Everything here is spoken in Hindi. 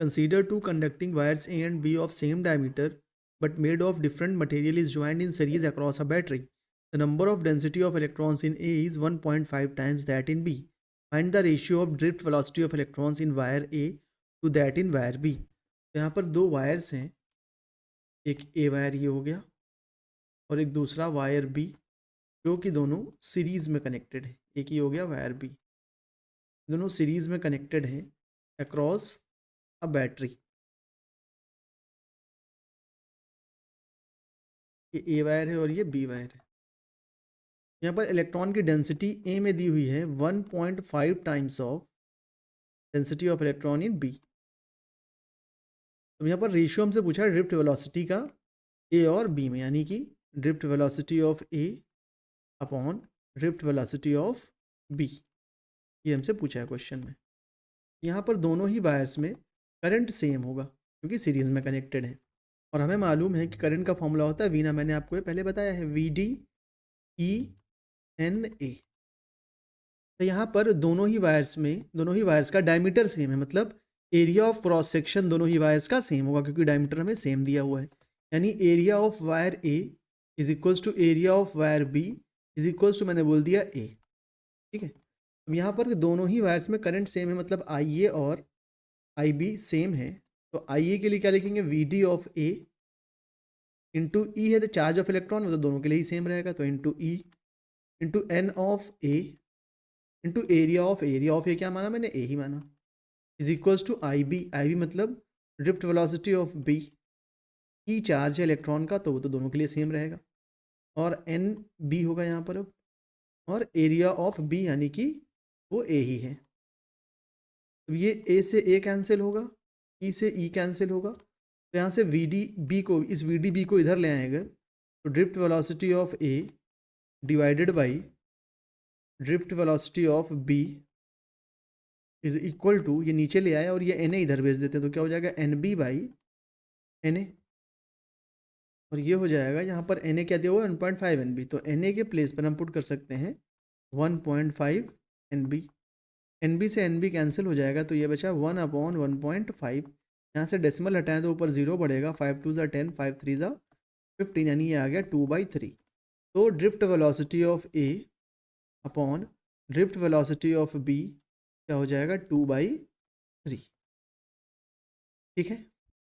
Consider two conducting wires A and B of same diameter but made of different material is joined in series across a battery. The number of density of electrons in A is 1.5 times that in B. Find the ratio of drift velocity of electrons in wire A to that in wire B. तो यहाँ पर दो वायर्स हैं, एक A वायर ये हो गया और एक दूसरा वायर B जो कि दोनों सीरीज में कनेक्टेड है. एक ही हो गया वायर B, दोनों सीरीज में कनेक्टेड हैं अक्रॉस अ बैटरी. ये ए वायर है और ये बी वायर है. यहाँ पर इलेक्ट्रॉन की डेंसिटी ए में दी हुई है 1.5 times of density of electron in B. तो यहाँ पर रेशियो हमसे पूछा है ड्रिफ्ट वेलोसिटी का ए और बी में, यानी कि drift velocity of A upon drift velocity of B, ये हमसे पूछा है क्वेश्चन में. यहाँ पर दोनों ही वायर्स में करंट सेम होगा क्योंकि सीरीज में कनेक्टेड है और हमें मालूम है कि करंट का फॉर्मूला होता है वी ना, मैंने आपको ये पहले बताया है, V D E N A. तो यहाँ पर दोनों ही वायर्स का डायमीटर सेम है, मतलब एरिया ऑफ क्रॉस सेक्शन दोनों ही वायर्स का सेम होगा क्योंकि डायमीटर हमें सेम दिया हुआ है. यानी area of wire A is equals to area of wire B is equals to, मैंने बोल दिया ए. ठीक है. अब यहाँ पर दोनों ही वायर्स में करंट सेम है, मतलब आई ए और आई बी सेम है. तो आई ए के लिए क्या लिखेंगे, V D of A into E है द चार्ज ऑफ इलेक्ट्रॉन, मतलब दोनों के लिए ही सेम रहेगा. तो into E into N of A into area of A क्या माना मैंने, ए ही माना, is equals to I B मतलब drift velocity of B. E charge है इलेक्ट्रॉन का तो वो तो दोनों के लिए सेम रहेगा और एन बी होगा यहाँ पर अब, और एरिया ऑफ बी यानी कि वो ए ही है. तो ये ए से ए कैंसिल होगा, ई से ई कैंसिल होगा. तो यहाँ से वी डी बी को, इस वी डी बी को इधर ले आए अगर, तो drift velocity of A divided by drift velocity of B is equal to, ये नीचे ले आया और ये एन ए इधर भेज देते हैं तो क्या हो जाएगा, N B by N A. और ये हो जाएगा, यहाँ पर एन ए क्या दिया हुआ है 1.5 एन बी, तो एन ए के प्लेस पर हम पुट कर सकते हैं 1.5 एन बी. एन बी से एन बी कैंसिल हो जाएगा तो ये बचा 1/1.5. यहाँ से डेसिमल हटाएं तो ऊपर 0 बढ़ेगा, 5 2 ज़ा 10, 5 3 ज़ा 15, यानी ये आ गया 2/3. तो drift velocity of A upon drift velocity of B क्या हो जाएगा, 2/3. ठीक है.